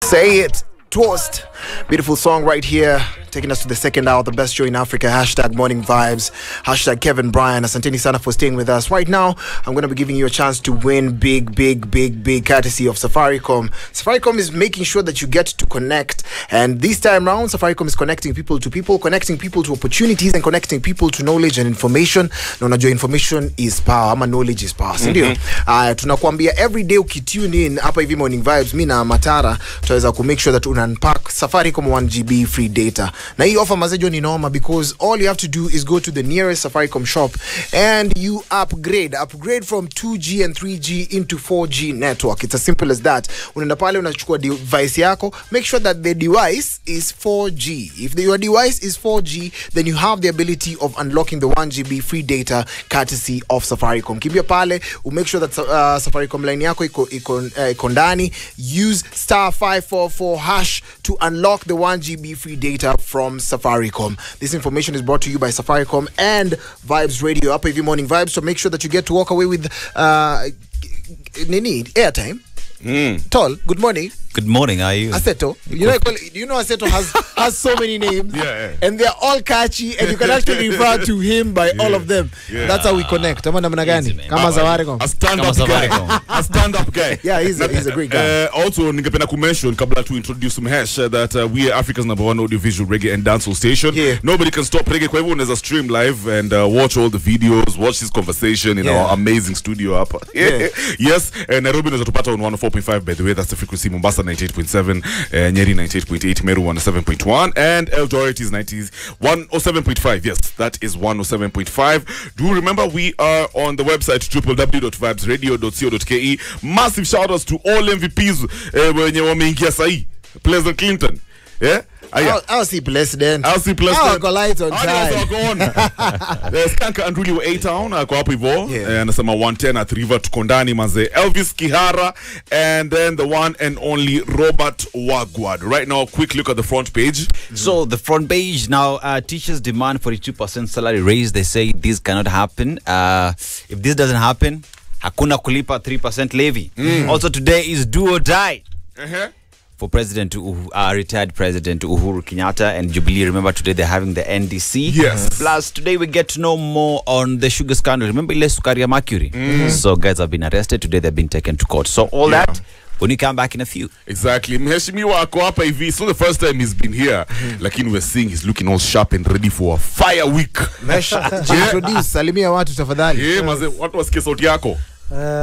Say it. Toast. Beautiful song right here. Taking us to the second hour, the best show in Africa. Hashtag Morning Vibes. Hashtag Kevin Bryan. Asanteni sana for staying with us. Right now, I'm going to be giving you a chance to win big courtesy of Safaricom. Safaricom is making sure that you get to connect. And this time round, Safaricom is connecting people to people, connecting people to opportunities, and connecting people to knowledge and information. Na unajua information is power, ama knowledge is power. Sindio? Tunakuambia every day ukitune in hapa hivi Morning Vibes, mi na Matara, tutaweza ku make sure that unpack Safaricom 1 GB free data. Na hii offer mazejo ni noma because all you have to do is go to the nearest Safaricom shop and you upgrade from 2G and 3G into 4G network. It's as simple as that. Unaenda pale unachukua device yako, make sure that the device is 4G. If your device is 4G, then you have the ability of unlocking the 1 GB free data courtesy of Safaricom. Kimbia pale, make sure that Safaricom line yako iko ndani. Use *544# to unlock the 1 GB free data from Safaricom. This information is brought to you by Safaricom and Vibes Radio. Up every Morning Vibes, so make sure that you get to walk away with airtime. Tall, good morning. Good morning, how are you? Aseto. You know Aseto has so many names. Yeah. And they're all catchy and you can actually refer to him by all of them. Yeah. That's how we connect. Kama namna gani? Kama Safaricom. A stand-up guy. Yeah, he's a great guy. Also, ningependa kumention kabla to introduce Mhesh that we are Africa's #1 audiovisual reggae and dancehall station. Yeah. Nobody can stop reggae. Kwa hivyo unaweza stream live and watch all the videos, watch this conversation in our amazing studio hapa. Yes, Nairobi unaweza tupata on 104.5 by the way, that's the frequency. Mombasa 98.7, Nyeri 98.8, Meru 107.1, and Eldoret is 107.5. Yes, that is 107.5. Do remember we are on the website www.vibesradio.co.ke. Massive shout outs to all MVPs wenye wameingia sahi. President Clinton. Yeah? I'll see President. I'll go light on time. Skanka Andruli wa A-Town kwa hapo hivyo. Anasema 110 at River tukondani manze. Elvis Kihara and then the one and only Robert Wagwad. Right now, quick look at the front page. So the front page now, teachers demand 42% salary raise. They say this cannot happen. If this doesn't happen, hakuna kulipa 3% levy. Also today is do or die. For retired President Uhuru Kenyatta and Jubilee. Remember today they're having the NDC. Yes. Plus today we get to know more on the sugar scandal. Remember ile sukari ya mercury? So guys have been arrested. Today they've been taken to court. So all that when you come back in a few. Exactly. Mheshimiwa ako hapa hivi. It's not the first time he's been here. Lakini we're seeing he's looking all sharp and ready for a fire week. Introduce, salimia watu tafadhali. Maze, watu wasikie sauti yako.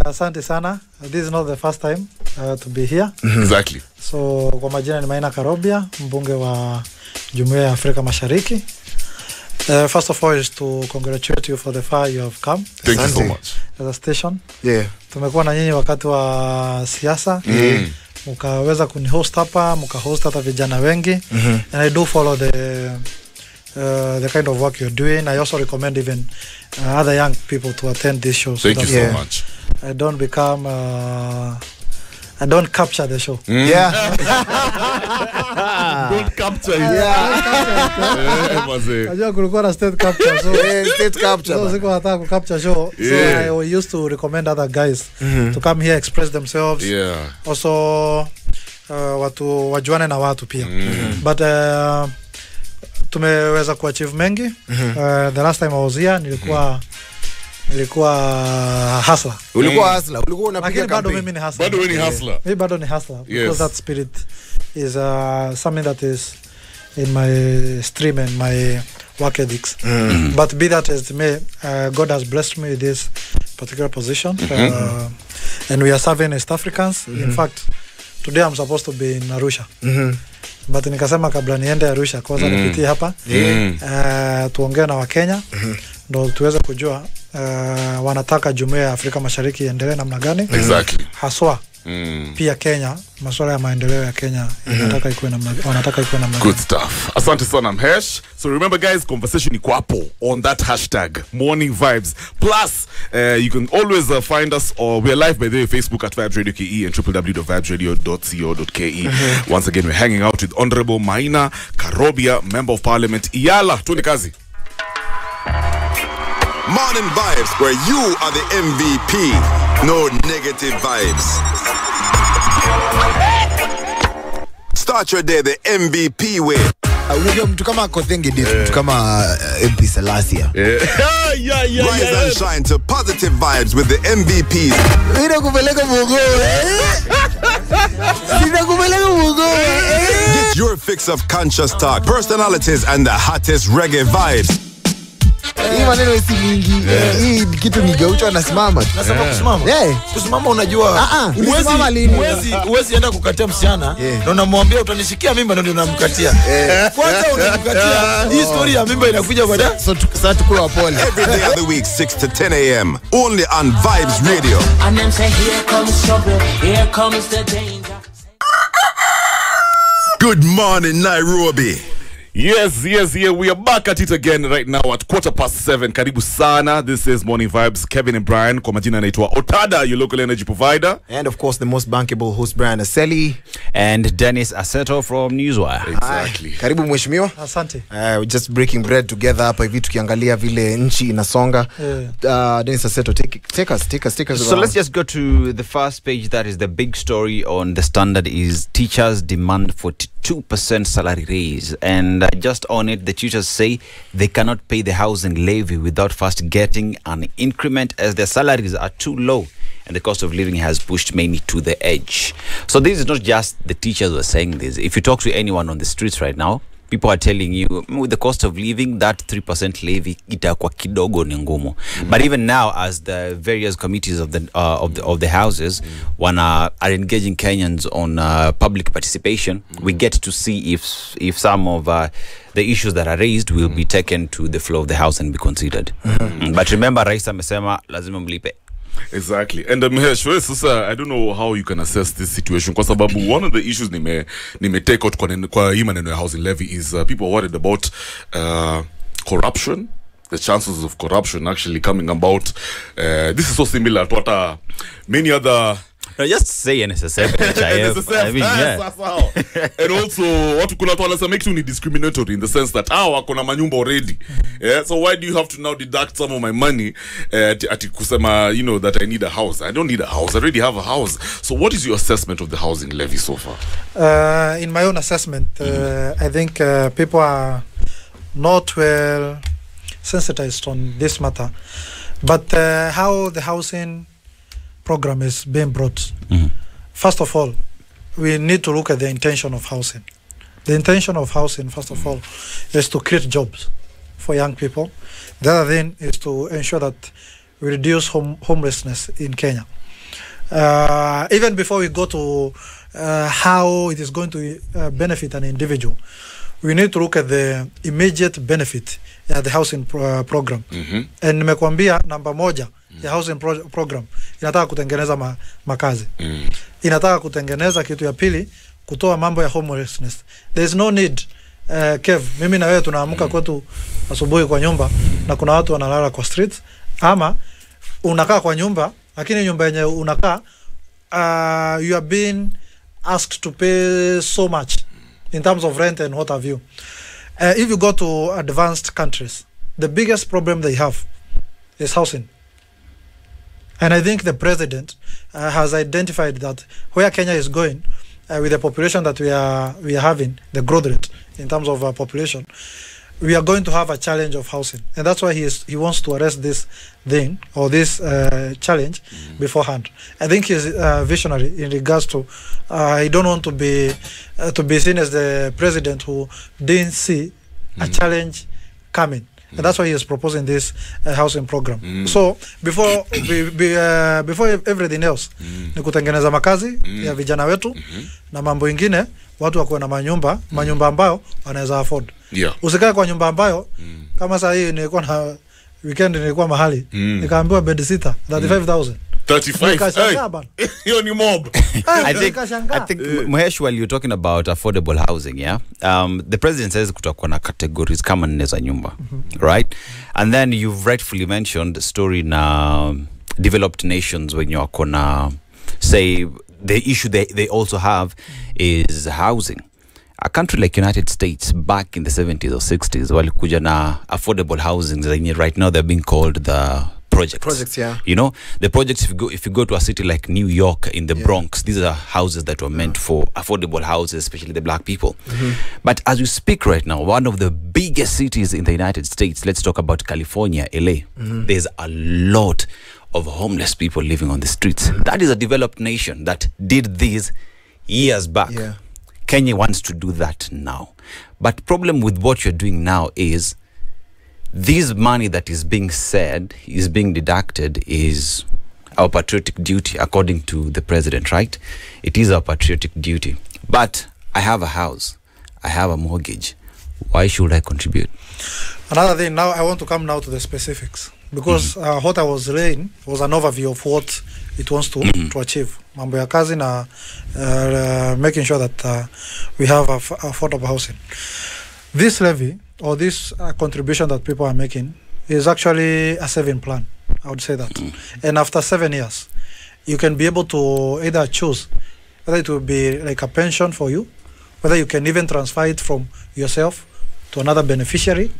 Asante sana. This is not the first time to be here. Exactly. So kwa majina ni Maina Karoba, mbunge wa Jumuiya ya Afrika Mashariki. First of all is to congratulate you for the far you have come. Thank you so much. As a station. Yeah. Tumekuwa na nyinyi wakati wa siasa. Mukaweza kunihost hapa, mukahost hata vijana wengi. And I do follow the kind of work you're doing. I also recommend even other young people to attend this show. Thank you so much. I don't capture the show. Yeah. Don't capture it. Najua kulikuwa na state capture. So state capture. So siko nataka ku capture show. So I used to recommend other guys to come here, express themselves. Yeah. Also watu wajuane na watu pia. But tumeweza kuachieve mengi. The last time I was here nilikuwa hustler. Ulikuwa unapiga bado mimi ni hustler. Bado wewe ni hustler. Mimi bado ni hustler because that spirit is something that is in my stream and my work ethics. But be that as it may, God has blessed me with this particular position. And we are serving East Africans. In fact, today I'm supposed to be in Arusha. But nikasema kabla niende Arusha kwanza nipitie hapa tuongee na Wakenya ndo tuweze kujua wanataka Jumuiya ya Afrika Mashariki iendelee namna gani. Exactly. Haswa pia Kenya, masuala ya maendeleo ya Kenya wanataka ikuwe namna good stuff. Asante sana Mhesh. So remember guys, conversation iko hapo on that hashtag Morning Vibes. Plus you can always find us, or we're live by the Facebook at Vibes Radio KE and www.vibesradio.co.ke. Once again we're hanging out with Honorable Maina Karoba, Member of Parliament EALA. Tuende kazi. Morning Vibes, where you are the MVP. No negative vibes. Start your day the MVP way. Unajua mtu kama Kothenge dit, mtu kama MP Salasia. Rise and shine to positive vibes with the MVPs. Ninakupeleka Mungu. Ninakupeleka Mungu. Get your fix of conscious talk, personalities and the hottest reggae vibes. Hii maneno si mingi. Hii kitu ni gaucho anasimama. Nasema kusimama. Kusimama unajua. Uwezi enda kukatia msichana na unamwambia utanishikia mimba ndio unamkatia. Kwanza unamkatia. Hii story ya mimba inakuja baada. So sasa tukula pole. Every day of the week 6 to 10 a.m. only on Vibes Radio. And them say here comes trouble, here comes the danger. Good morning Nairobi. Yes, we are back at it again right now at 7:15. Karibu sana. This is Morning Vibes. Kevin and Brian. Kwa majina naitwa Otada, your local energy provider. And of course, the most bankable host, Brian Aseli. And Dennis Aseto from Newswire. Exactly. Karibu mheshimiwa. Asante. We're just breaking bread together hapa hivi tukiangalia vile nchi inasonga. Dennis Aseto, take us. So let's just go to the first page. That is the big story on the Standard is teachers demand 42% salary raise. And just on it, the teachers say they cannot pay the housing levy without first getting an increment as their salaries are too low and the cost of living has pushed many to the edge. So this is not just the teachers who are saying this. If you talk to anyone on the streets right now, people are telling you with the cost of living, that 3% levy itakuwa kidogo ni ngumu. But even now, as the various committees of the houses are engaging Kenyans on public participation, we get to see if some of the issues that are raised will be taken to the floor of the house and be considered. But remember, Rais amesema lazima mlipe. Exactly. And Sasa, I don't know how you can assess this situation kwa sababu one of the issues nime take out kwa hii maneno ya housing levy is people are worried about corruption, the chances of corruption actually coming about. This is so similar to what many other just say NSSF. I mean, yeah. And also, what kuna watu wanasema kitu ni discriminatory in the sense that wako na manyumba already. Yeah, so why do you have to now deduct some of my money ati kusema, you know, that I need a house? I don't need a house. I already have a house. So what is your assessment of the housing levy so far? In my own assessment, I think people are not well sensitized on this matter. But how the housing program is being brought. First of all, we need to look at the intention of housing. The intention of housing, first of all, is to create jobs for young people. The other thing is to ensure that we reduce homelessness in Kenya. Even before we go to how it is going to benefit an individual, we need to look at the immediate benefit of the housing program. And nimekuambia namba moja ya housing program inataka kutengeneza makazi. Inataka kutengeneza kitu ya pili, kutoa mambo ya homelessness. There is no need Kev, mimi na wewe tunaamka kwetu asubuhi kwa nyumba na kuna watu wanalala kwa streets, ama unakaa kwa nyumba lakini nyumba yenye unakaa you are being asked to pay so much in terms of rent and what have you. If you go to advanced countries, the biggest problem they have is housing. And I think the president has identified that where Kenya is going with the population that we are having, the growth rate in terms of population, we are going to have a challenge of housing. And that's why he wants to arrest this thing or this challenge beforehand. I think he's visionary in regards to he don't want to be seen as the president who didn't see a challenge coming. And that's why he is proposing this housing program. So before everything else, ni kutengeneza makazi ya vijana wetu na mambo ingine, watu wako na manyumba ambayo wanaweza afford. Usikae kwa nyumba ambayo kama saa hii nilikuwa na weekend nilikuwa mahali nikaambiwa bed sitter 35,000. 35. Hiyo ni mob. I think Mahesh, while you're talking about affordable housing, yeah, the president says kutakuwa na categories kama nne za nyumba, right? And then you've rightfully mentioned the story na developed nations when you're gonna say the issue they also have is housing. A country like United States back in the 70s or 60s walikuja na affordable housing. Right now they're being called the projects. Yeah. You know, the projects, if you go to a city like New York in the Bronx, these are houses that were meant for affordable houses, especially the black people. But as we speak right now, one of the biggest cities in the United States, let's talk about California, LA, there's a lot of homeless people living on the streets. That is a developed nation that did this years back. Kenya wants to do that now. But problem with what you're doing now is this money that is being said is being deducted is our patriotic duty according to the president, right? It is our patriotic duty. But I have a house, I have a mortgage. Why should I contribute? Another thing, now I want to come now to the specifics, because what I was laying was an overview of what it wants to achieve. Mambo ya kazi na making sure that we have affordable housing. This levy or this contribution that people are making is actually a saving plan. I would say that. And after 7 years, you can be able to either choose whether it will be like a pension for you, whether you can even transfer it from yourself to another beneficiary,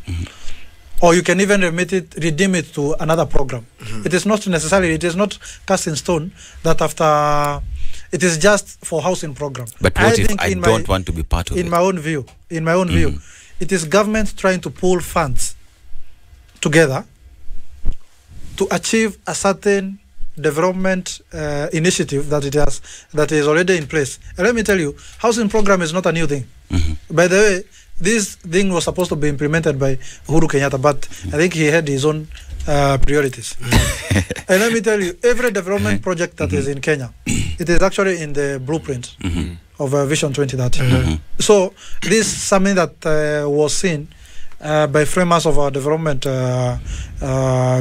or you can even redeem it to another program. It is not necessarily, it is not cast in stone that after, it is just for housing program. But what if I don't want to be part of it? In my own view, it is government trying to pull funds together to achieve a certain development initiative that is already in place. And let me tell you, housing program is not a new thing. By the way, this thing was supposed to be implemented by Uhuru Kenyatta, but I think he had his own priorities. And let me tell you, every development project that is in Kenya, it is actually in the blueprint of Vision 2030. So this is something that was seen by framers of our development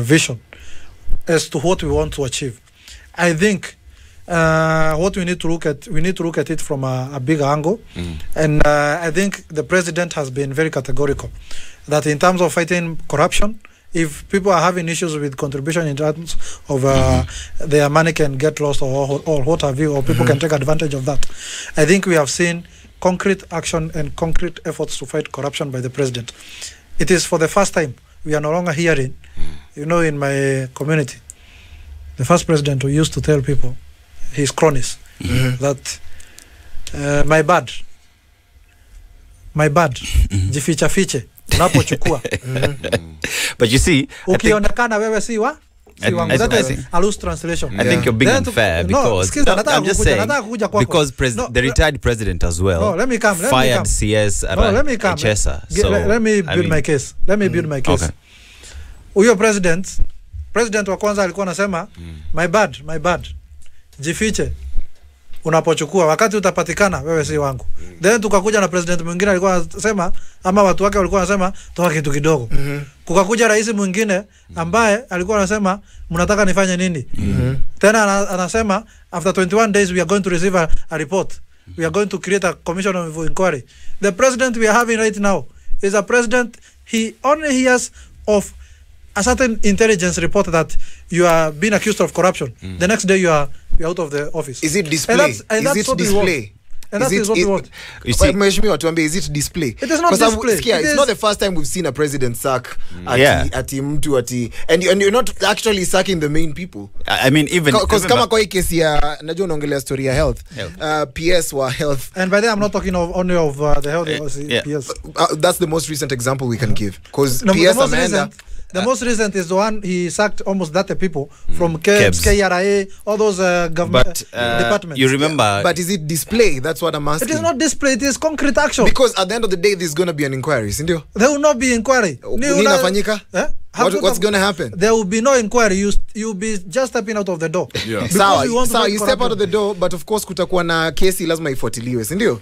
vision as to what we want to achieve. I think what we need to look at it from a bigger angle, and I think the president has been very categorical that in terms of fighting corruption, if people are having issues with contribution in terms of their money can get lost or what have you, or people can take advantage of that, I think we have seen concrete action and concrete efforts to fight corruption by the president. It is for the first time we are no longer hearing, you know, in my community, the first president who used to tell people, his cronies, that my bad, jificha fiche, unapochukua. But you see, ukionekana wewe si wa? That is a loose translation. I think you're being unfair because I'm just saying because the retired president as well fired CS Chesa. So let me build my case. Huyo president wa kwanza alikuwa anasema my bad. Jifiche unapochukua, wakati utapatikana wewe si wangu. Then tukakuja na president mwingine alikuwa anasema, ama watu wake walikuwa wanasema toa kitu kidogo. Kukakuja rais mwingine ambaye alikuwa anasema mnataka nifanye nini? Tena anasema after 21 days we are going to receive a report. We are going to create a commission of inquiry. The president we are having right now is a president, he only hears of a certain intelligence report that you are being accused of corruption. The next day you are out of the office. Is it display? And that's what display? And that is what we want. You see, is it display? It is not display. It's not the first time we've seen a president sack at and you're not actually sacking the main people. I mean, even because kama kwa hii kesi ya najua unaongelea story ya health. PS wa health. And by the way, I'm not talking only of the health PS. That's the most recent example we can give, because PS Amanda. The most recent is the one he sacked almost 30 people from KEBS, KRA, all those government departments. You remember? But is it display? That's what I'm asking. It is not display, it is concrete action. Because at the end of the day, there's going to be an inquiry, isn't there? There will not be inquiry. What's going to happen? There will be no inquiry. You'll be just stepping out of the door. So you step out of the door, but of course kutakuwa na kesi lazima ifuatiliwe, si ndio?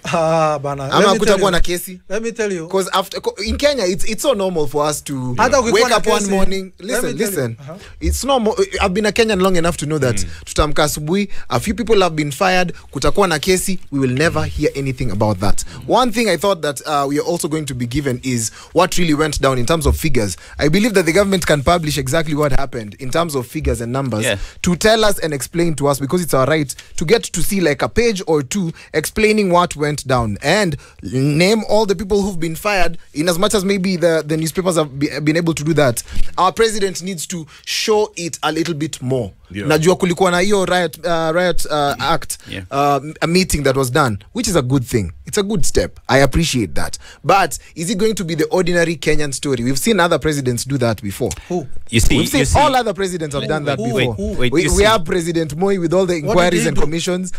Bana. Ama kutakuwa na kesi. Let me tell you. Because in Kenya it's so normal for us to wake up one morning. Listen. It's normal. I've been a Kenyan long enough to know that tutamka asubuhi, a few people have been fired, kutakuwa na kesi, we will never hear anything about that. One thing I thought that we are also going to be given is what really went down in terms of figures. I believe that the government can publish exactly what happened in terms of figures and numbers to tell us and explain to us, because it's our right to get to see like a page or two explaining what went down and name all the people who've been fired, in as much as maybe the newspapers have been able to do that. Our president needs to show it a little bit more. Najua kulikuwa na hiyo riot act, a meeting that was done, which is a good thing. It's a good step. I appreciate that. But is it going to be the ordinary Kenyan story? We've seen other presidents do that before. Who? We've seen all other presidents have done that before. We have President Moi with all the inquiries and commissions.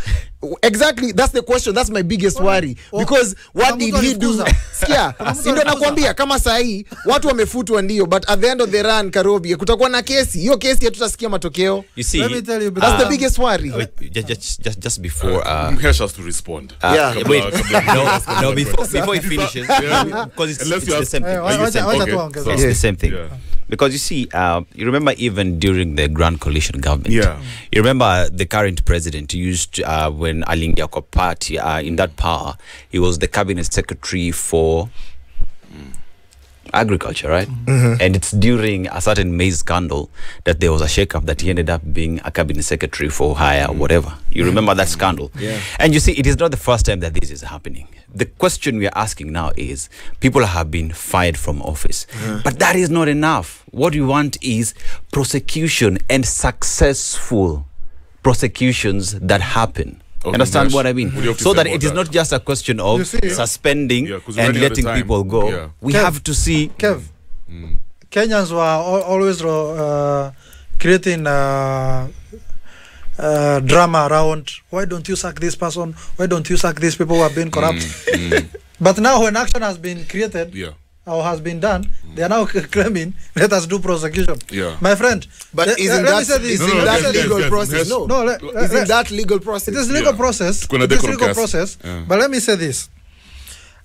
Exactly, that's the question. That's my biggest worry. Because what did he do? Sikia, ndio nakwambia kama sahi watu wamefutwa ndio, but at the end of the run, Karobi, kutakuwa na kesi. Hiyo kesi hatutasikia matokeo. You see, let me tell you, that's the biggest worry. Just before Hesh has to respond. No, before he finishes, because it's the same thing. It's the same thing. Because you see, you remember even during the Grand Coalition government, you remember the current president used when Alingia Party in that power, he was the cabinet secretary for agriculture, right? And it's during a certain maize scandal that there was a shake-up that he ended up being a cabinet secretary for hire or whatever. You remember that scandal? And you see, it is not the first time that this is happening. The question we are asking now is, people have been fired from office, but that is not enough. What we want is prosecution and successful prosecutions that happen. Understand what I mean? So that it is not just a question of suspending and letting people go. We have to see. Kev, Kenyans were always creating drama around, why don't you sack this person? Why don't you sack these people who have been corrupt? But now when action has been created, or has been done, they are now claiming, let us do prosecution. My friend, but isn't that legal process? Isn't that legal process? It is legal process. It is legal process. But let me say this.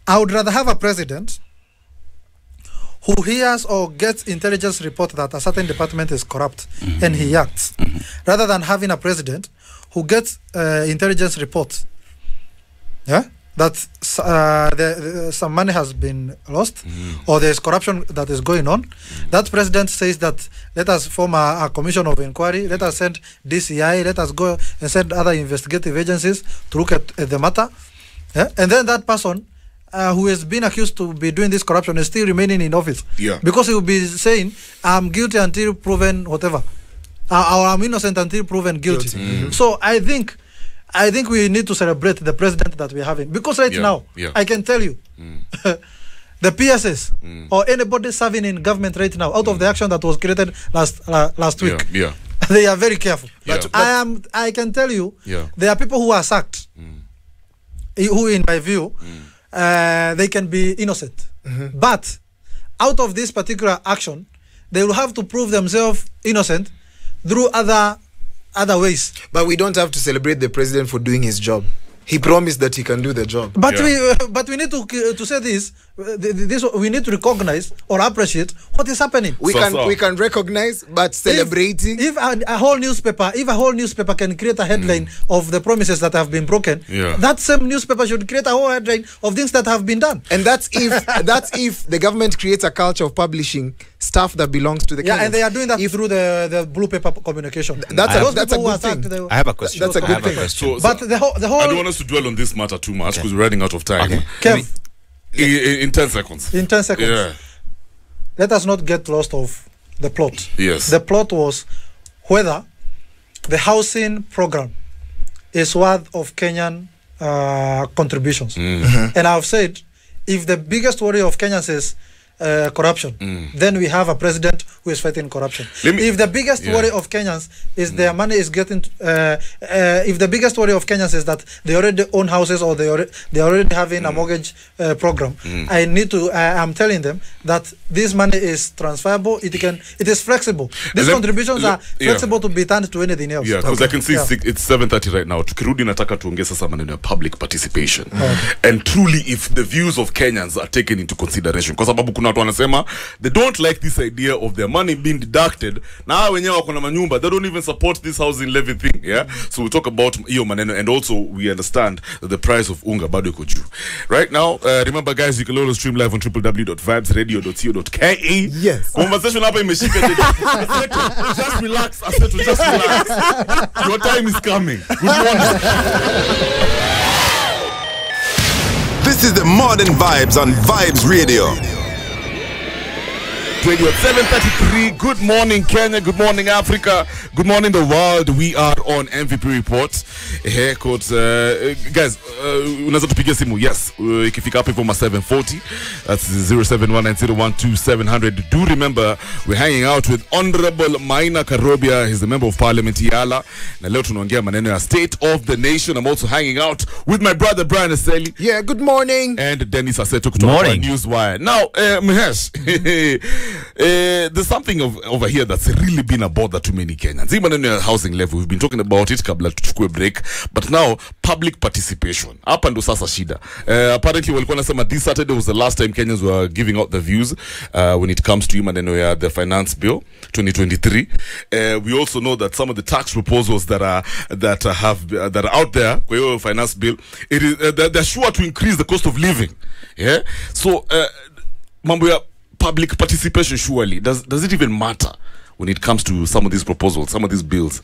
I would rather have a president who hears or gets intelligence report that a certain department is corrupt and he acts, rather than having a president who gets intelligence reports that some money has been lost or there is corruption that is going on. That president says that let us form a commission of inquiry, let us send DCI, let us go and send other investigative agencies to look at the matter. And then that person who has been accused to be doing this corruption is still remaining in office. Because he will be saying, I'm guilty until proven whatever. Or I'm innocent until proven guilty. So I think we need to celebrate the president that we're having, because right now I can tell you the PSS or anybody serving in government right now, out of the action that was created last week, they are very careful. I can tell you there are people who are sacked who, in my view, they can be innocent, but out of this particular action they will have to prove themselves innocent through other ways. But we don't have to celebrate the president for doing his job. He promised that he can do the job. But we need to say this. We need to recognize or appreciate what is happening. We can recognize, but celebrating. If a whole newspaper can create a headline of the promises that have been broken, that same newspaper should create a whole headline of things that have been done. And that's if the government creates a culture of publishing stuff that belongs to the Kenyans. And they are doing that through the blue paper communication. That's a good thing. I have a question. That's a good thing. But the whole I don't want us to dwell on this matter too much because we're running out of time. Kev, in 10 seconds. In 10 seconds. Let us not get lost of the plot. Yes. The plot was whether the housing program is worth of Kenyan contributions. And I've said, if the biggest worry of Kenyans is corruption, then we have a president who is fighting corruption. If the biggest worry of Kenyans is their money is getting if the biggest worry of Kenyans is that they already own houses or they already having a mortgage program, I'm telling them that this money is transferable, it is flexible. These contributions are flexible to be turned to anything else. Because I can see it's 7:30 right now. Tukirudi nataka tuongee sasa maneno ya public participation. And truly if the views of Kenyans are taken into consideration, kwa sababu kuna kuna watu wanasema they don't like this idea of their money being deducted. Na wenyewe wako na manyumba, they don't even support this housing levy thing, yeah? So we talk about hiyo maneno, and also we understand that the price of unga bado iko juu. Right now, remember guys, you can always stream live on www.vibesradio.co.ke. Yes. Conversation hapa imeshika tena. Just relax, Aseto, just relax. Your time is coming. Good morning. This is the Modern Vibes on Vibes Radio. Radio at 7:33. Good morning, Kenya. Good morning, Africa. Good morning, the world. We are on MVP Report. Here, coach, guys, unaweza tupigia simu. Yes, ikifika hapo hivyo 740. That's 0719012700. Do remember, we're hanging out with Honorable Maina Karoba. He's the member of Parliament, EALA. Na leo tunaongea maneno ya State of the Nation. I'm also hanging out with my brother Brian Aseli. Yeah, good morning. And Dennis Aseto kutoka Newswire. Now, Mahesh, there's something over here that's really been a bother to many Kenyans. Even in the housing level, we've been talking about it kabla tuchukue break, but now public participation. Hapa ndo sasa shida. Apparently walikuwa nasema this Saturday was the last time Kenyans were giving out the views when it comes to maneno ya the finance bill 2023. We also know that some of the tax proposals that are out there kwa hiyo finance bill, it is they're sure to increase the cost of living. Yeah? So mambo ya public participation, surely does it even matter when it comes to some of these proposals, some of these bills?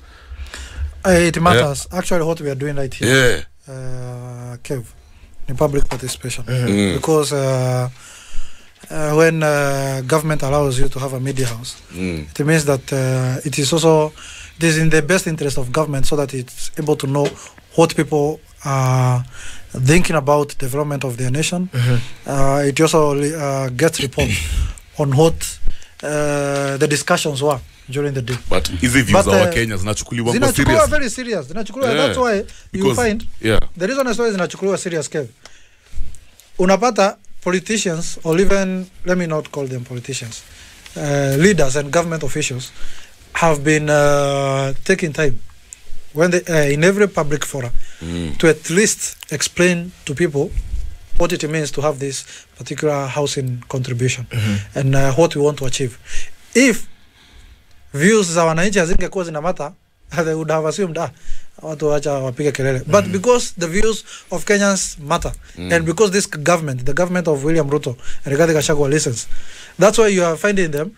It matters. Actually, what we are doing right here, Kev, in public participation, because when government allows you to have a media house, it means that it is in the best interest of government, so that it's able to know what people are thinking about development of their nation. It also gets report on what the discussions were during the day. But easy views our Kenyans zinachukuliwa kwa serious. Very serious. That's why you find the reason is zinachukuliwa serious, Kev. Unapata politicians, or even, let me not call them politicians, leaders and government officials have been taking time when they in every public forum to at least explain to people what it means to have this particular housing contribution and what we want to achieve. If views za wananchi hazingekuwa zinamata, they would have assumed watu wacha wapige kelele. But because the views of Kenyans matter, and because this government, the government of William Ruto and Rigathi Gachagua, listens, that's why you are finding them.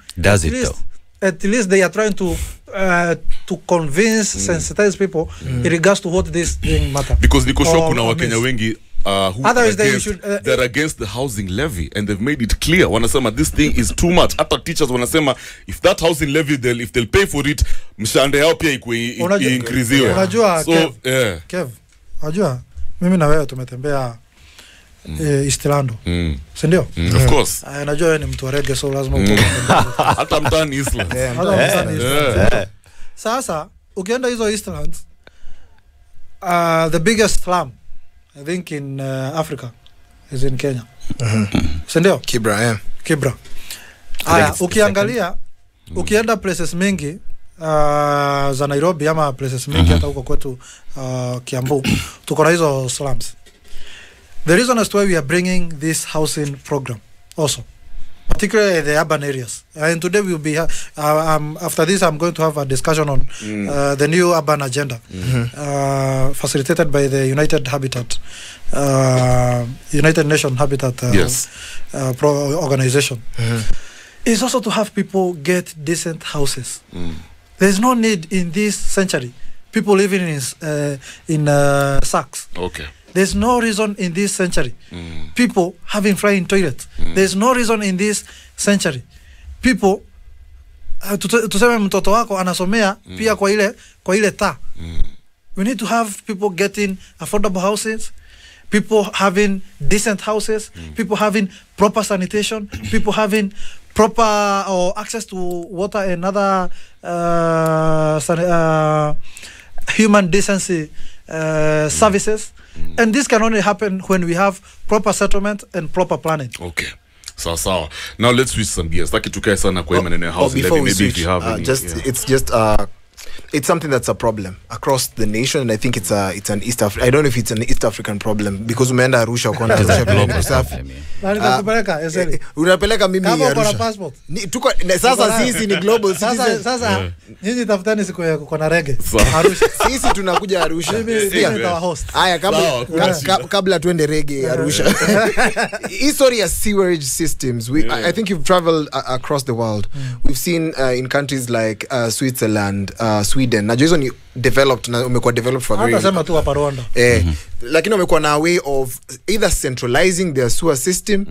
At least they are trying to convince, sensitize people in regards to what this thing matter. Because niko sure kuna Wakenya wengi who otherwise they're against the housing levy, and they've made it clear. Wanasema this thing is too much. Hata teachers wanasema if that housing levy, if they'll pay for it, mshahara yao pia increase. Unajua Kev, unajua mimi na wewe tumetembea East Lando, si ndio? Of course. Najua wewe ni mtu wa reggae, so lazima utoke. Hata mtani Island. Sasa ukienda hizo Eastlands, the biggest slum I think in Africa is in Kenya. Si ndio? Kibra. Ukiangalia ukienda places mingi za Nairobi ama places mingi hata huko kwetu Kiambu, tuko na hizo slums. The reason as to why we are bringing this housing program also, particularly the urban areas, and today we will be after this I'm going to have a discussion on the new urban agenda facilitated by the United Nations Habitat organization. Is also to have people get decent houses. There's no need in this century people living in sacks. Okay. There's no reason in this century people having flying toilets. There's no reason in this century people tuseme mtoto wako anasomea pia kwa ile taa. We need to have people getting affordable houses, people having decent houses, people having proper sanitation, people having proper or access to water and other human decency services. And this can only happen when we have proper settlement and proper planning. Okay. So now let's switch some gears. Like tukae sana kwa maneno ya housing levy, maybe if you have it's something that's a problem across the nation, and I think it's an East I don't know if it's an East African problem, because umeenda Arusha ukaona Arusha Nitakupeleka eseli. Unapeleka mimi Kama uko na Arusha. passport. Tuko sasa sisi ni global citizens. Sasa nyinyi tafutani siku ya kuko na reggae. Arusha. Sisi tunakuja Arusha. Mimi nitawa host. Haya, kabla tuende Reggae Arusha. History of sewerage systems. I think you've traveled across the world. We've seen in countries like Switzerland, Sweden. Najua hizo ni developed na umekuwa developed for very. Hata sema tu hapa Rwanda. Lakini wamekuwa na way of either centralizing their sewer system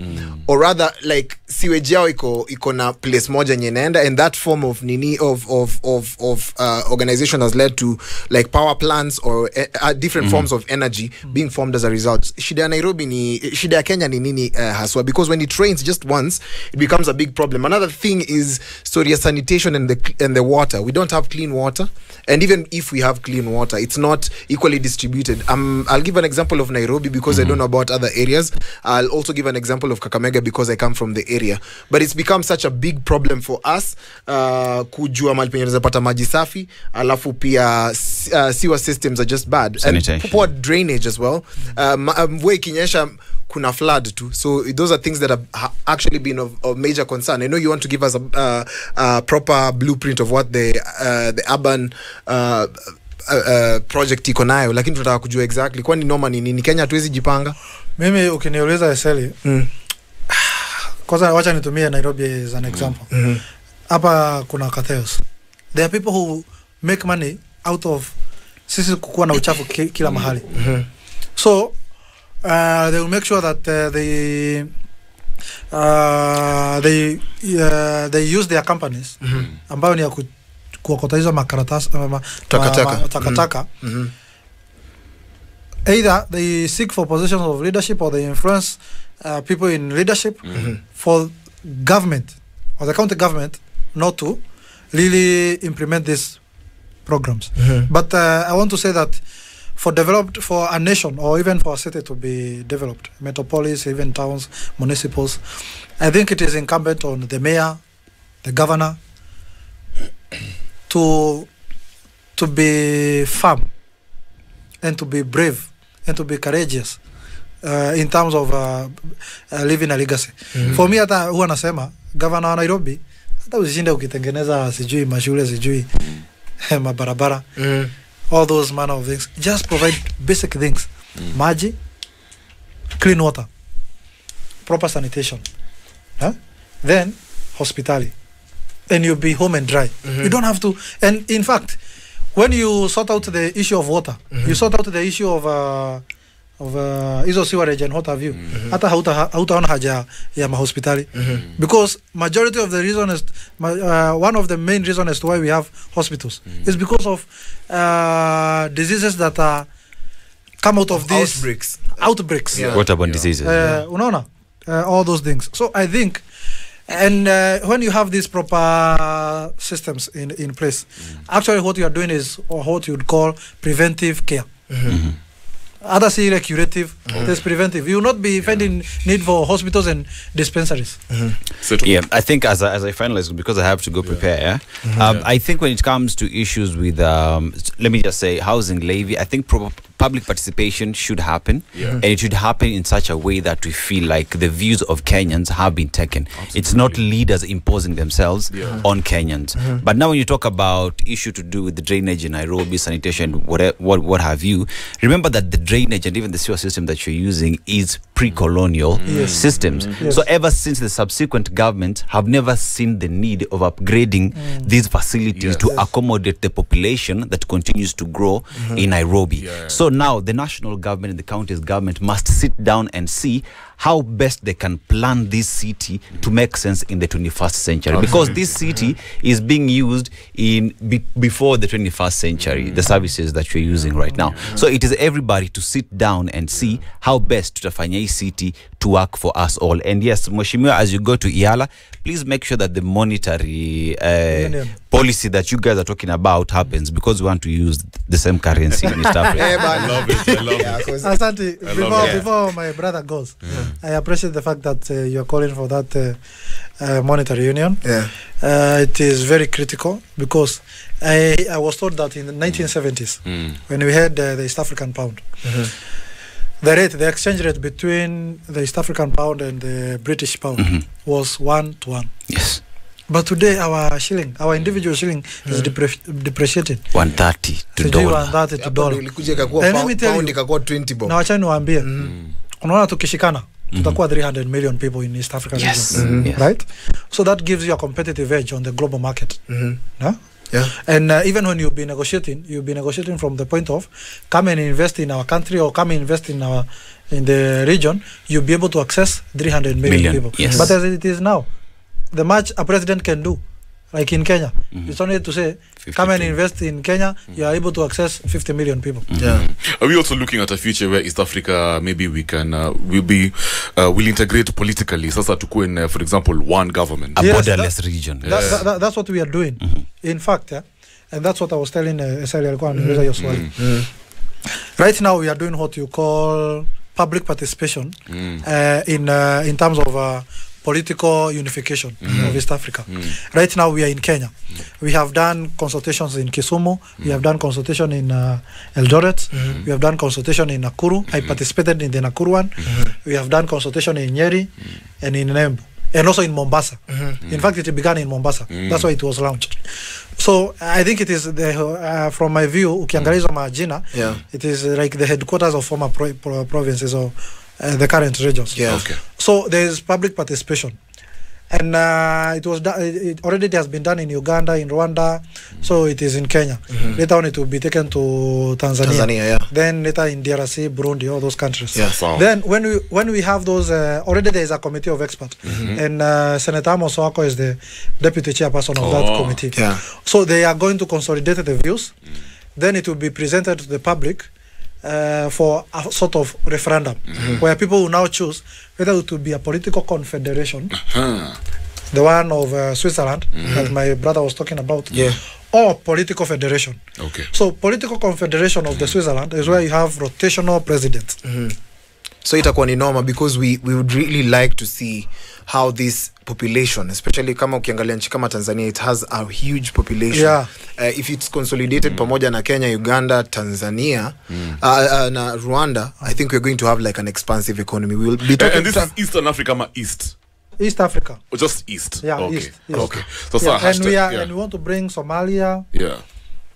or rather like sewage yao iko na place moja yenye inaenda, and that form of organization has led to like power plants or different forms of energy being formed as a result. Shida ya Nairobi ni shida ya Kenya ni nini haswa, because when it rains just once it becomes a big problem. Another thing is story of sanitation and the water. We don't have clean water, and even if we have clean water, it's not equally distributed. I'll give an example of Nairobi because I don't know about other areas. I'll also give an example of Kakamega because I come from the area. But it's become such a big problem for us kujua mahali penye unaweza pata maji safi, alafu pia sewer systems are just bad. Sanitation. And poor drainage as well. Mvua ikinyesha kuna flood too. So those are things that have actually been of major concern. I know you want to give us a proper blueprint of what the urban project iko nayo, lakini tunataka kujua exactly kwani noma ni nini. Kenya hatuwezi jipanga. Mimi ukiniuliza eseli, kwanza wacha nitumie Nairobi as an example. Hapa kuna cartels. There are people who make money out of sisi kukuwa na uchafu kila mahali. So they will make sure that they use their companies ambayo ni ya kuokota hizo makaratasi takataka. Either they seek for positions of leadership or they influence people in leadership for government or the county government not to really implement these programs. But I want to say that for a nation or even for a city to be developed, metropolis, even towns, municipals, I think it is incumbent on the mayor, the governor, to be firm and to be brave and to be courageous in terms of leaving a legacy. For me, hata huwa nasema governor wa Nairobi hata usishinde ukitengeneza sijui mashule sijui mabarabara, all those manner of things. Just provide basic things. Maji, clean water, proper sanitation, then hospitality, and you'll be home and dry. You don't have to. And in fact, when you sort out the issue of water, you sort out the issue of iso sewerage and what have you, hata hautaona haja ya mahospitali, because majority of the reason is one of the main reasons as to why we have hospitals is because of diseases that come out of these outbreaks. Waterborne diseases. Unaona, all those things. So I think, and when you have these proper systems in place, actually what you are doing is what you would call preventive care. Other say curative, there's preventive. You will not be finding need for hospitals and dispensaries. Yeah, I think as I finalize, because I have to go prepare, I think when it comes to issues with, let me just say, housing levy, I think public participation should happen, and it should happen in such a way that we feel like the views of Kenyans have been taken. Absolutely. It's not leaders imposing themselves on Kenyans. But now when you talk about issue to do with the drainage in Nairobi, sanitation, what have you, remember that the drainage and even the sewer system that you're using is pre-colonial systems. So ever since the subsequent governments have never seen the need of upgrading these facilities to accommodate the population that continues to grow in Nairobi. So now the national government and the county's government must sit down and see how best they can plan this city to make sense in the 21st century. Because this city is being used before the 21st century, the services that you're using right now. So it is everybody to sit down and see how best tutafanya hii city to work for us all. And yes, Mheshimiwa, as you go to EALA, please make sure that the monetary policy that you guys are talking about happens, because we want to use the same currency in East Africa. I love it. Asante, before my brother goes, I appreciate the fact that you're calling for that monetary union. It is very critical, because I was told that in the 1970s, when we had the East African pound, the exchange rate between the East African pound and the British pound was 1-to-1. Yes. But today our individual shilling is depreciated. 130 to dollar. 130 to dollar. Pound ikakuwa 20 bob. Na wacha niwaambie. Unaona tukishikana tutakuwa 300 million people in East Africa region. Right? So that gives you a competitive edge on the global market. No? Yeah. And even when you'll be negotiating from the point of come and invest in our country or come and invest in the region, you'll be able to access 300 million people. Yes. But as it is now, the much a president can do, like in Kenya, it's only to say, come and invest in Kenya, you are able to access 50 million people. Yeah. Are we also looking at a future where East Africa, maybe we'll integrate politically, sasa tukuwe in, for example, one government? A borderless region. That's what we are doing. In fact, and that's what I was telling right now we are doing what you call public participation in terms of political unification of East Africa. Right now we are in Kenya. We have done consultations in Kisumu. We have done consultation in Eldoret. We have done consultation in Nakuru. I participated in the Nakuru one. We have done consultation in Nyeri and in Meru. And also in Mombasa. In fact, it began in Mombasa. That's why it was launched. So I think it is from my view, ukiangaliza majina, it is like the headquarters of former provinces or the current regions. Yeah. Okay. So there is public participation, and it already has been done in Uganda, in Rwanda. So it is in Kenya. Later on, it will be taken to Tanzania. Then later in DRC, Burundi, all those countries. Yeah. So. Then when we have those, already there is a committee of experts, and Senator Amos Owako is the deputy chairperson of that committee. Yeah. So they are going to consolidate the views. Then it will be presented to the public. For a sort of referendum where people will now choose whether it will be a political confederation, the one of Switzerland that my brother was talking about, or political federation. Okay. So political confederation of the Switzerland is where you have rotational presidents. So itakuwa ni normal because we would really like to see how this population, especially kama ukiangalia nchi kama Tanzania, it has a huge population. If it's consolidated pamoja na Kenya, Uganda, Tanzania, na Rwanda, I think we're going to have like an expansive economy. We will be talking. And this is Eastern Africa, East Africa. Or just East? Yeah, okay. East. Okay. So and we want to bring Somalia. Yeah.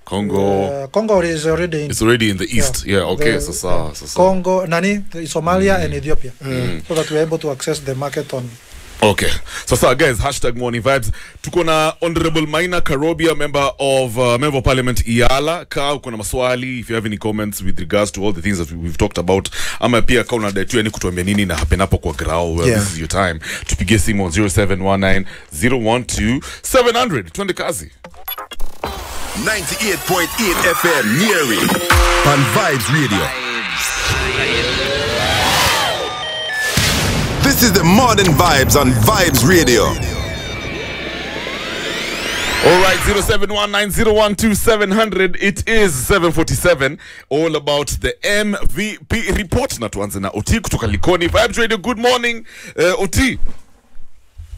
Congo. Congo is already in. It's already in the east. Yeah. Okay. So Congo, Somalia, and Ethiopia, so that we're able to access the market on. Okay. So guys, #morning vibes. Tuko na Honorable Maina Karoba, member of Parliament EALA. Uko na maswali, if you have any comments with regards to all the things that we've talked about. Ama pia kauna dai tu yani kutuambia nini na happen hapo kwa grau. This is your time. Tupige simu 0719 012 700. Twende kazi. 98.8 FM Nyeri on Vibes Radio. This is the Modern Vibes on Vibes Radio. All right, 0719012700. It is 7:47. All about the MVP report. Na tuanze na Oti kutoka Likoni. Vibes Radio, good morning. Oti.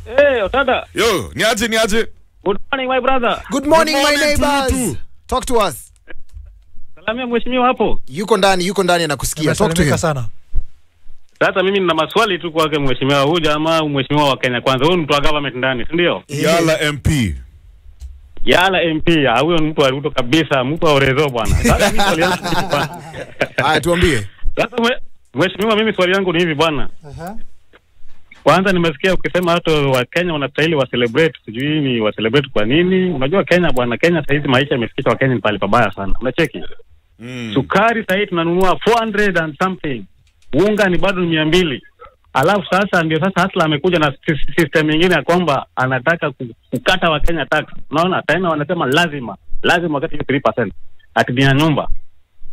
Hey, Otada. Yo, niaje. Good morning, my brother. Good morning, my neighbors. Talk to us. Salamia mheshimiwa hapo. Yuko ndani anakusikia. Talk to him. Sana. Sasa mimi nina maswali tu kwake mheshimiwa huyu jamaa, mheshimiwa wa Kenya kwanza. Huyu mtu wa government ndani, si ndio? EALA MP. EALA MP, huyo mtu aliuto kabisa, mtu wa Orezo bwana. Sasa mimi swali yangu ni bwana. Haya tuambie. Sasa mheshimiwa, mimi swali yangu ni hivi bwana. Kwanza nimesikia ukisema watu wa Kenya wanastahili wa celebrate, sijui ni wa celebrate kwa nini? Unajua Kenya bwana, Kenya sasa hizi maisha yamefikisha wa Kenya ni pale pabaya sana. Unacheki? Sukari sasa hivi tunanunua 400 and something. Unga ni bado 200. Alafu sasa ndio sasa Hasla amekuja na system nyingine ya kwamba anataka kukata wa Kenya tax. Unaona? Tena wanasema lazima wakati 3% akidia nyumba.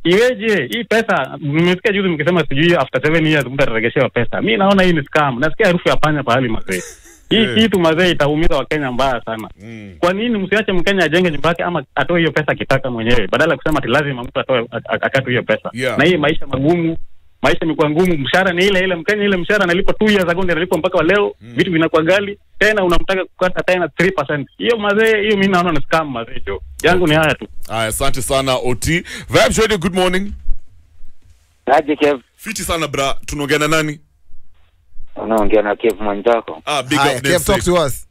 Iweje hii pesa? Nimesikia juzi mkisema sijui after 7 years mtu ataregeshewa pesa. Mimi naona hii ni scam. Nasikia harufu ya panya pahali mazee. Hii kitu mazee itaumiza wa Kenya mbaya sana. Kwa nini msiache Mkenya ajenge nyumba yake ama atoe hiyo pesa kitaka mwenyewe badala ya kusema ati lazima mtu atoe akate hiyo pesa. Na hii maisha magumu, maisha imekuwa ngumu, mshahara ni ile Mkenya ile mshahara analipwa 2 years ago ndio analipwa mpaka leo, vitu vinakuwa gali, tena unamtaka kukata tena 3%. Hiyo mazee, hiyo mimi naona ni scam mazee jo. Yangu ni haya tu. Asante sana Oti. Vibes Radio, good morning. Aje Kev. Fiti sana bra, tunaongea na nani? Unaongea na Kev Mwanjako. Big up Kev, talk to us.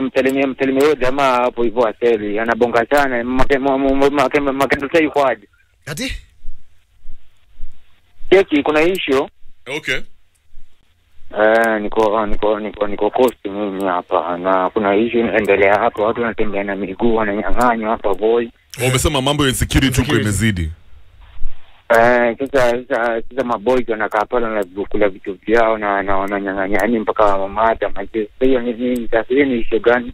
Mtelemea huyo jamaa hapo hivyo aseli, anabonga sana, makendo sai kwaje. Ati? Keki kuna issue. Okay. Niko coast mimi hapa na kuna issue inaendelea hapa, watu wanatembea na miguu wananyang'anywa hapa boy. Umesema mambo ya insecurity huko imezidi. Sasa maboys wanakaa pale na kula vitu vyao na wananyang'anya yani mpaka mamata maji. Hiyo ni tasiri issue gani?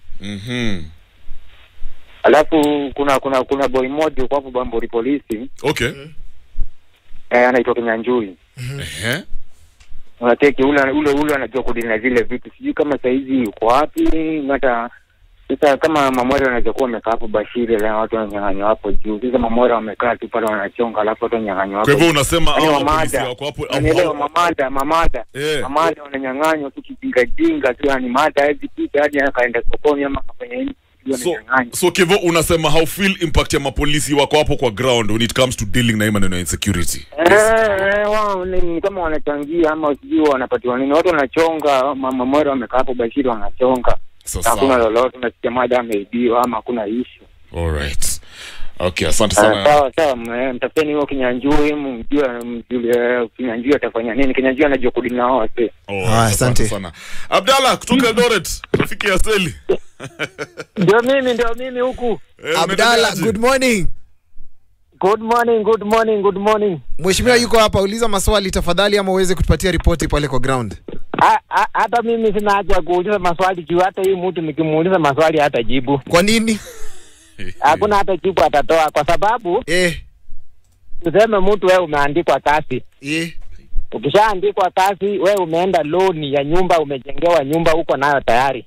Alafu kuna boy mmoja kwa hapo Bamburi polisi. Okay. Anaitwa Kinyanjui. Unateki ule anajua kudili na zile vitu. Sijui kama saizi yuko wapi, hata sasa kama Mamora anaweza kuwa amekaa hapo Bashiri na watu wananyang'anywa hapo juu. Sasa Mamora wamekaa tu pale wanachonga alafu watu wananyang'anywa hapo. Kwa hivyo unasema hao polisi wako hapo au mamada wananyang'anywa tu kijinga tu, yani mada hizi pita hadi akaenda sokoni ama kafanya nini. So Kevo, unasema how feel impact ya mapolisi wako hapo kwa ground when it comes to dealing na maneno ya insecurity? Wao ni kama wanachangia ama sijui wanapatiwa nini. Watu wanachonga, Mamora wamekaa hapo Bashiri wanachonga. Hakuna lolote, unasikia mada ameibiwa ama hakuna issue. Alright. Okay, asante sana. Sawa, mtafeni huo Kinyanjui, mjue Kinyanjui atafanya nini. Kinyanjui anajua kudili na wao sasa. Asante sana. Abdalla kutoka Eldoret, rafiki ya Seli. Ndio mimi huku. Abdalla, good morning. Good morning. Mheshimiwa yuko hapa, uliza maswali tafadhali ama uweze kutupatia ripoti pale kwa ground. Hata mimi sina haja kuuliza maswali juu hata hii mtu nikimuuliza maswali hata jibu. Kwa nini? Hakuna hata jibu atatoa kwa sababu tuseme mtu wewe umeandikwa kazi. Ukishaandikwa kazi wewe umeenda loan ya nyumba, umejengewa nyumba uko nayo tayari.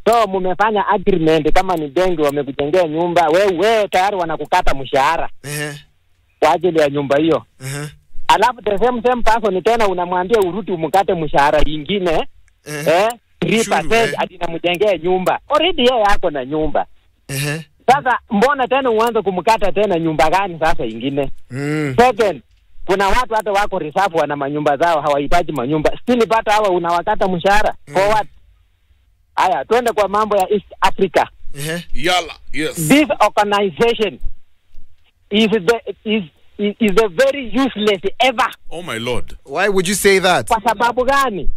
So mmefanya agreement kama ni benki wamekujengea nyumba, wewe tayari wanakukata mshahara. Kwa ajili ya nyumba hiyo. Alafu the same person tena unamwambia urudi umkate mshahara nyingine 3% hadi namjengea nyumba. Already yeye yako na nyumba. Sasa mbona tena uanze kumkata tena nyumba gani sasa nyingine? Second, kuna watu hata wako reserve wana manyumba zao hawahitaji manyumba. Still pata hawa unawakata mshahara. For what? Aya, twende kwa mambo ya East Africa. EALA, yes. This organization is the very useless ever. Oh my lord. Why would you say that? Kwa sababu gani?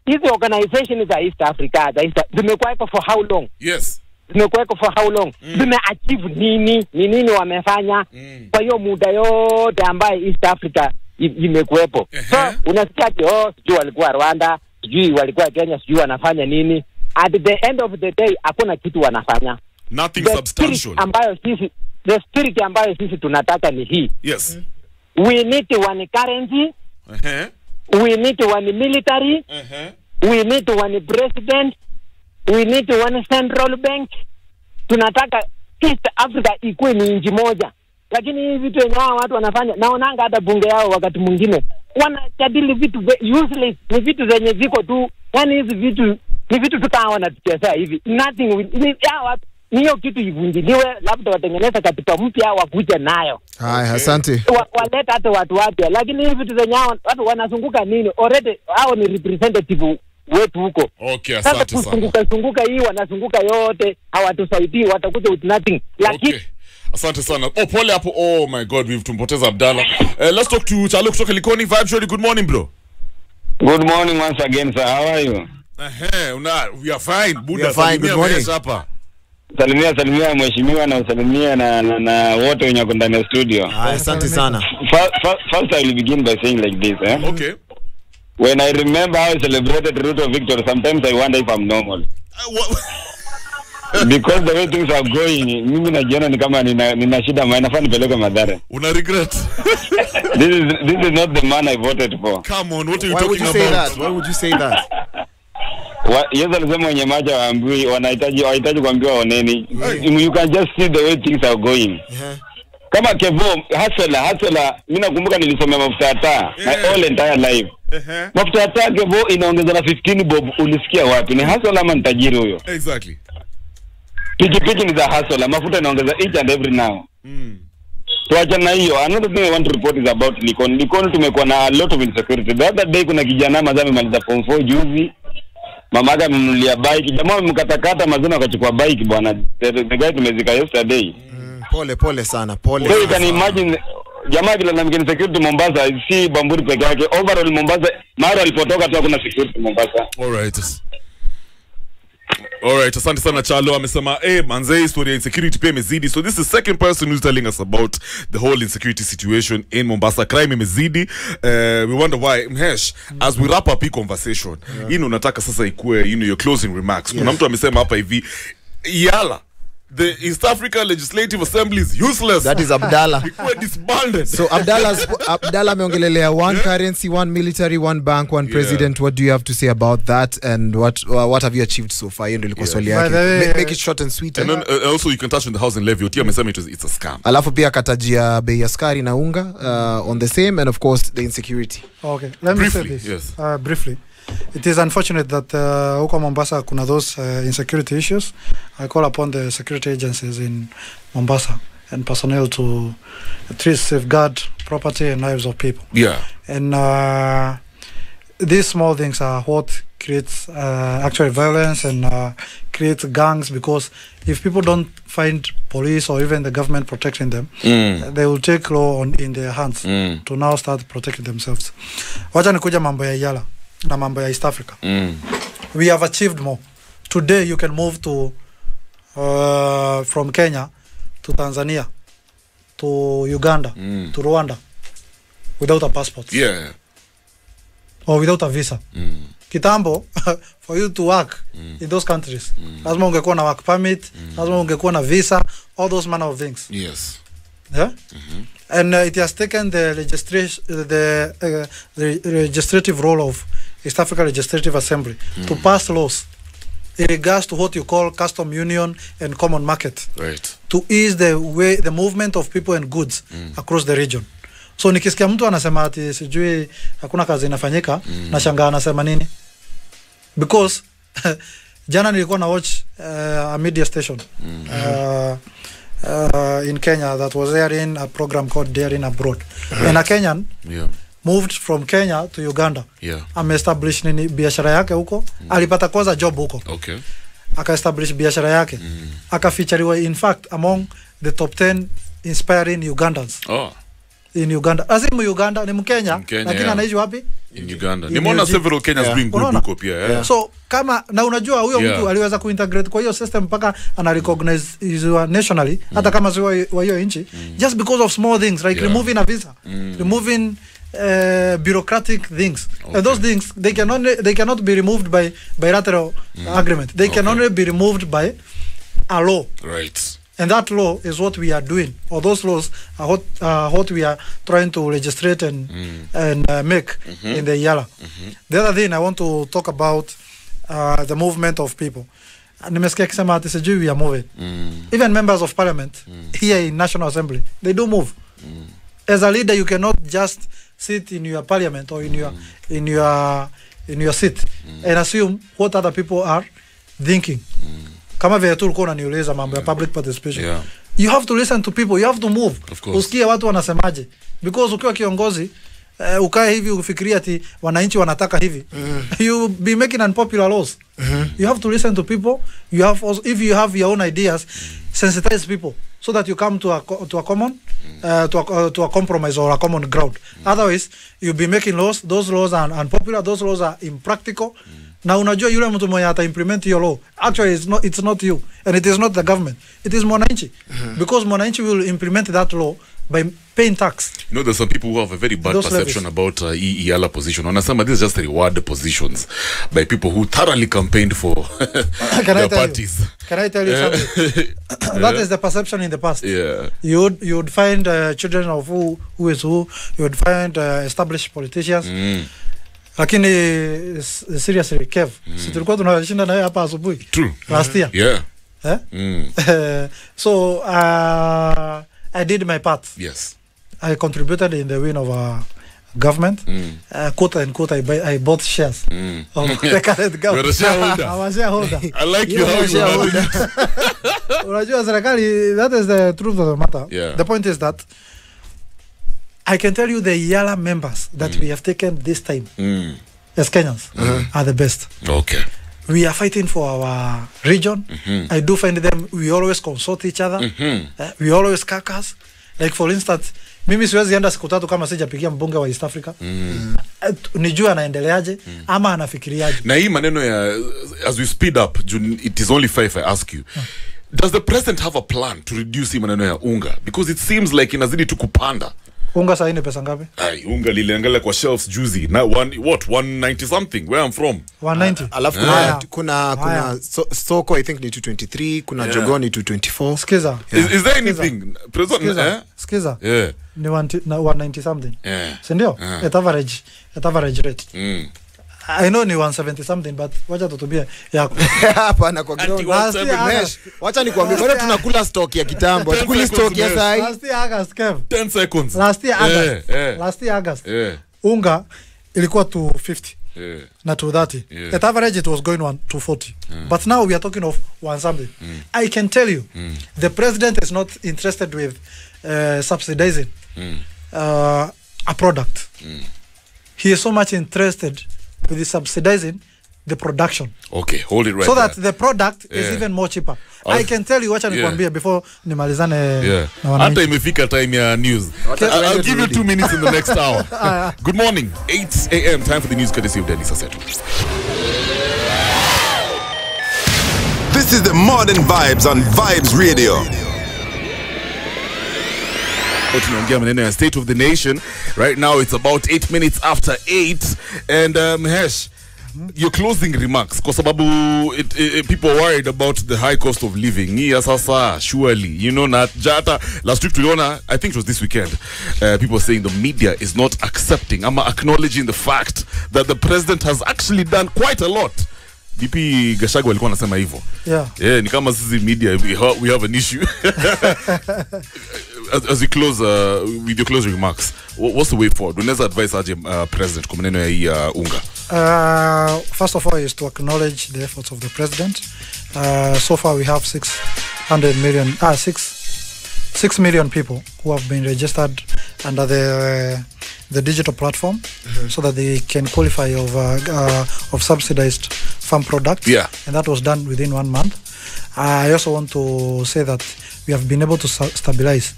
Hizi organization za East Africa, zimekuwa for how long? Yes. Zimekuwa for how long? Zimeachieve nini? Ni nini wamefanya? Kwa hiyo muda yote ambaye East Africa imekuwepo. So, unasikia sijui walikuwa Rwanda, sijui walikuwa Kenya, sijui wanafanya nini. At the end of the day, hakuna kitu wanafanya. Nothing substantial. The spirit ambayo sisi tunataka ni hii. Yes. We need one currency. We need one military. We need one president. We need one central bank. Tunataka East Africa ikuwe ni nchi moja. Lakini hivi vitu wenye watu wanafanya, naonanga hata bunge yao wakati mwingine wanajadili vitu useless, ni vitu zenye ziko tu, yani hizi vitu ni vitu tukawa wanatuchezea hivi. Nothing niyo kitu ivunjiliwe, labda watengeneza katiba mpya wakuje nayo. Haya, asante. Waleta hata watu wapya, lakini hivi vitu zenye watu wanazunguka nini? Already hao ni representative wetu huko. Okay, asante sana. Sunguka hii wanazunguka yote, hawatusaidii, watakuja with nothing. Lakini asante sana. Pole hapo. Oh my god, we've tumpoteza Abdalla. Let's talk to Chalo kutoka Likoni. Vibe Shori, good morning bro. Good morning once again sir. How are you? We are fine. We are fine. Good morning. Hapa. Salimia mheshimiwa na usalimia na wote wenye wako ndani ya studio. Asante sana. First I will begin by saying like this, Okay. When I remember how I celebrated Root of Victory, sometimes I wonder if I'm normal. Because the way things are going, mimi najiona ni kama nina shida maana nafaa nipeleke madhara. Una regret? This is not the man I voted for. Come on, what are you talking about? Why would you say that? Yesu alisema wenye macho waambiwi wanahitaji kuambiwa oneni. You can just see the way things are going. Kama Kevo hustler mimi nakumbuka nilisomea mafuta ya taa my all entire life. Mafuta ya taa Kevo inaongeza na 15 bob, ulisikia wapi? Ni hustler ama ni tajiri huyo? Exactly. Pikipiki ni za hustler, mafuta inaongeza each and every now. tuacha na hiyo. Another thing I want to report is about Likon tumekuwa na a lot of insecurity. The other day kuna kijana mazao amemaliza form 4 juzi. Mama yake amemnunulia bike. Jamaa mkatakata mazao akachukua bike bwana. The guy tumezika yesterday. Pole sana. So you can imagine jamaa kila na mgeni security Mombasa si Bamburi peke yake. Overall Mombasa mara alipotoka tu kuna security Mombasa. Alright, asante sana Chalo. Amesema manze historia insecurity pia imezidi. So this is the second person who's telling us about the whole insecurity situation in Mombasa. Crime imezidi. We wonder why. Mhesh, as we wrap up hii conversation, unataka sasa ikue, your closing remarks. Kuna mtu amesema hapa hivi, EALA, the East Africa Legislative Assembly is useless. That is Abdallah. Ikue disbanded. So Abdallah ameongelelea one currency, one military, one bank, one president. What do you have to say about that, and what have you achieved so far? Ndio ilikuwa swali yake. Make it short and sweet. And then, also you can touch on the housing levy. Otia amesema it's a scam. Alafu pia katajia bei ya sukari na unga on the same, and of course the insecurity. Okay, let me say this. Yes. Briefly. It is unfortunate that huko Mombasa kuna those insecurity issues. I call upon the security agencies in Mombasa and personnel to at least safeguard property and lives of people. Yeah. And these small things are what creates actual violence and creates gangs, because if people don't find police or even the government protecting them, they will take law in their hands to now start protecting themselves. Wacha nikuja mambo ya EALA na mambo ya East Africa. We have achieved more. Today you can move to from Kenya to Tanzania to Uganda to Rwanda without a passport. Yeah. Or without a visa. Kitambo for you to work in those countries, lazima ungekuwa na work permit, lazima ungekuwa na visa, all those manner of things. Yes. Yeah. And it has taken the legislative role of East Africa Legislative Assembly to pass laws in regards to what you call custom union and common market, right, to ease the movement of people and goods across the region. So nikisikia mtu anasema ati sijui hakuna kazi inafanyika, na shangaa anasema nini? Because jana nilikuwa na watch a media station in Kenya that was airing a program called Daring Abroad. And a Kenyan moved from Kenya to Uganda. Ame-establish nini biashara yake huko. Alipata kwanza job huko. Okay. Aka-establish biashara yake. Aka-featureiwa in fact among the top 10 inspiring Ugandans. In Uganda. Azimu Uganda ni Mkenya, lakini anaishi wapi? In Uganda. Nimeona several Kenyans being good huko pia. So kama na unajua huyo mtu aliweza kuintegrate kwa hiyo system mpaka ana recognize nationally hata kama si wa hiyo nchi, just because of small things like removing a visa, removing bureaucratic things. And those things they cannot be removed by bilateral agreement. They can only be removed by a law. Right. And that law is what we are doing, or those laws are what we are trying to legislate and make in the EALA. The other thing I want to talk about the movement of people. Nimesikia kisema ati sijui we are moving. Even members of parliament here in National Assembly, they do move. As a leader, you cannot just sit in your parliament or in your seat and assume what other people are thinking. Kama vile tu ulikuwa unaniuliza mambo ya public participation. You have to listen to people, you have to move. Usikie watu wanasemaje. Because ukiwa kiongozi ukae hivi ufikiria ati wananchi wanataka hivi, you be making unpopular laws. You have to listen to people. You have also, if you have your own ideas, sensitize people so that you come to a common to a compromise or a common ground. Otherwise you'll be making laws. Those laws are unpopular, those laws are impractical. Na unajua yule mtu mwenye ata implement your law, actually it's not you, and it is not the government, it is mwananchi. Because mwananchi will implement that law by paying tax. You know, there's some people who have a very bad perception about EALA position. Wanasema these are just reward positions by people who thoroughly campaigned for their parties. Can I tell you something? That is the perception in the past. You would find children of who is who. You would find established politicians. Lakini seriously Kev, si tulikuwa tunashinda naye hapa asubuhi last year. So I did my part. Yes. I contributed in the win of our government. Quote and quote, I bought shares of the current government. You're a shareholder. I'm a shareholder. I like you how shareholder. Unajua serikali, that is the truth of the matter. The point is that I can tell you the EALA members that we have taken this time as Kenyans are the best. Okay. We are fighting for our region. I do find them, we always consult each other. We always caucus. Like for instance, mimi siwezi enda siku 3 kama sijapigia mbunge wa East Africa. Nijua anaendeleaje ama anafikiriaje. Na hii maneno ya as we speed up, it is only fair if I ask you. Does the president have a plan to reduce hii maneno ya unga? Because it seems like inazidi tu kupanda. Unga sasa ni pesa ngapi? Ai, unga liliangalia kwa shelves juzi. Na 190 something where I'm from. 190. Alafu kuna soko I think ni 223, kuna jogoni 224. Skiza. Is there anything president Skiza. Yeah. Ni 190 something. Yeah. Sindio? At average rate. I know ni 170 something but wacha tutubie yako. Hapana kwa ground. Wacha nikwambie bado tunakula stock ya kitambo. Tukuli stock ya sai. Last year August Kev. 10 seconds. Last year August. Unga ilikuwa 250. Na 230. At average it was going 240. But now we are talking of 1 something. I can tell you the president is not interested with subsidizing a product. He is so much interested with the subsidizing the production. Okay, hold it right so there. That the product is even more cheaper. I can tell you wacha nikwambie before nimalizane na wananchi. Hata imefika time ya news. I'll give you 2 minutes in the next hour. Good morning, 8 a.m. time for the news courtesy of Dennis Aseto. This is the Modern Vibes on Vibes Radio. Tunaongea maneno ya state of the nation. Right now it's about 8 minutes after 8 and Hesh, your closing remarks kwa sababu people are worried about the high cost of living. Yes, sasa surely you know na jata last week tuliona, I think it was this weekend, people saying the media is not accepting ama acknowledging the fact that the president has actually done quite a lot. DP Gachagua alikuwa anasema hivyo. Ni kama sisi media we have an issue. As we close with your closing remarks, what's the way forward? Unaweza advise aje president kwa maneno ya hii unga? First of all is to acknowledge the efforts of the president. So far we have 6 million people who have been registered under the digital platform so that they can qualify of subsidized farm products. And that was done within 1 month. I also want to say that we have been able to stabilize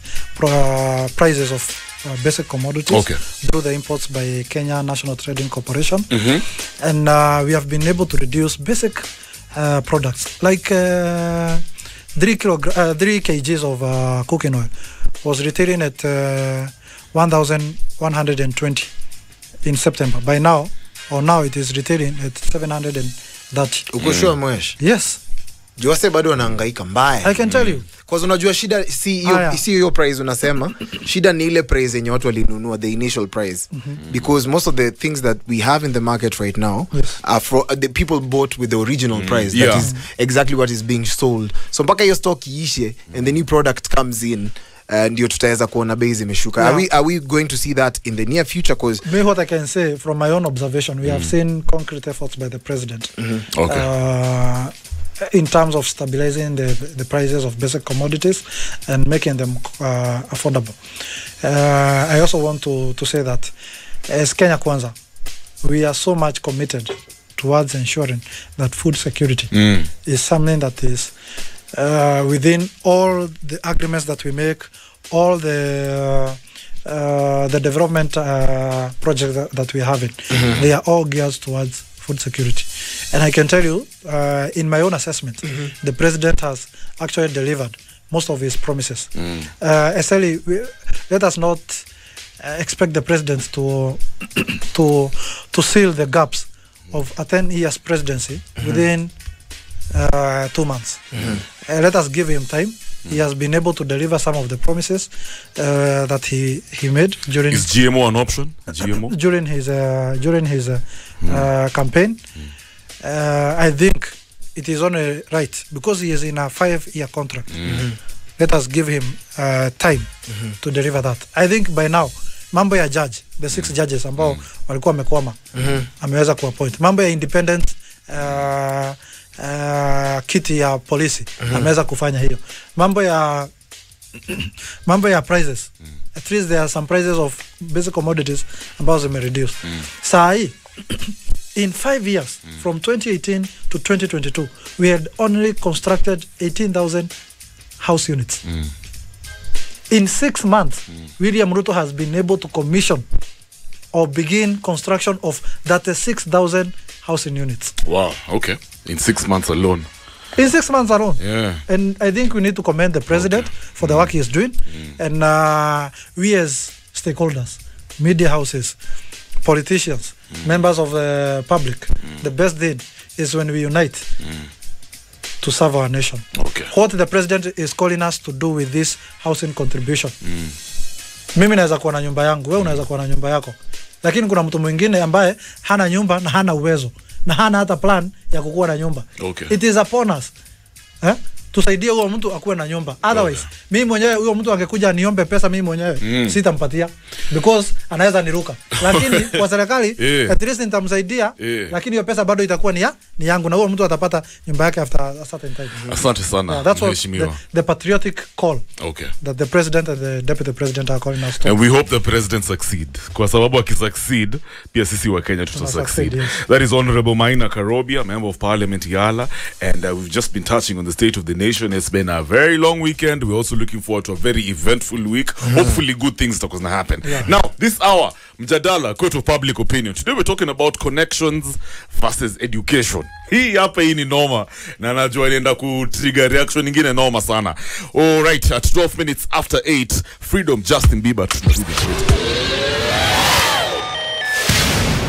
prices of basic commodities through the imports by Kenya National Trading Corporation. And we have been able to reduce basic products like 3 kgs of cooking oil was retailing at 1,120 in September. By now, it is retailing at 730. Uko sure Mwesh? Yes. Juwase bado wanahangaika mbaya. I can tell you. Because unajua shida si hiyo price unasema. Shida ni ile price yenye watu walinunua, the initial price. Because most of the things that we have in the market right now are for the people bought with the original price. That is exactly what is being sold. So mpaka hiyo stock iishe and the new product comes in, ndio tutaweza kuona bei zimeshuka. Are we going to see that in the near future? Because what I can say from my own observation, we have seen concrete efforts by the president. In terms of stabilizing the prices of basic commodities and making them affordable. I also want to say that as Kenya Kwanza, we are so much committed towards ensuring that food security is something that is within all the agreements that we make, all the development projects that we have they are all geared towards food security. And I can tell you, in my own assessment, the president has actually delivered most of his promises. Essentially, let us not expect the president to seal the gaps of a 10 years presidency within 2 months. Let us give him time. He has been able to deliver some of the promises that he made during. Is GMO an option? GMO during his campaign. I think it is only right because he is in a 5-year contract. Let us give him time to deliver that. I think by now mambo ya judge, the 6 judges ambao walikuwa wamekwama, ameweza kuappoint. Mambo ya independent kiti ya polisi ameweza kufanya hiyo. Mambo ya mambo ya prices. At least there are some prices of basic commodities ambazo zimereduce. Saa hii in 5 years from 2018 to 2022 we had only constructed 18,000 house units. In 6 months William Ruto has been able to commission or begin construction of 36,000 housing units. Wow, okay. In 6 months alone. In 6 months alone. Yeah. And I think we need to commend the president for the work he is doing. And we as stakeholders, media houses, politicians, members of the public, the best thing is when we unite to serve our nation. Okay. What the president is calling us to do with this housing contribution. Mimi naweza kuwa na nyumba yangu, wewe unaweza kuwa na nyumba yako. Lakini kuna mtu mwingine ambaye hana nyumba na hana uwezo na hana hata plan ya kukuwa na nyumba. Okay. It is upon us. Tusaidie huyo mtu akuwe na nyumba. Otherwise, mimi mwenyewe huyo mtu angekuja niombe pesa mimi mwenyewe sitampatia because anaweza niruka. Lakini kwa serikali at least nitamsaidia lakini hiyo pesa bado itakuwa ni yangu na huyo mtu atapata nyumba yake after a certain time. Asante sana. That's what the patriotic call. Okay. That the president and the deputy president are calling us to. And we hope the president succeed. Kwa sababu akisucceed, pia sisi wa Kenya tuta succeed. Yes. That is Honorable Maina Karoba, Member of Parliament EALA, and we've just been touching on the state of the nation. It's been a very long weekend. We're also looking forward to a very eventful week. Hopefully good things are going to happen. Now, this hour, mjadala, court of public opinion. Today we're talking about connections versus education. Hii hapa hii ni noma. Na najua inaenda kutrigger reaction nyingine noma sana. All right, at 12 minutes after 8, Freedom, Justin Bieber.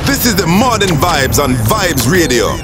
This is the Modern Vibes on Vibes Radio.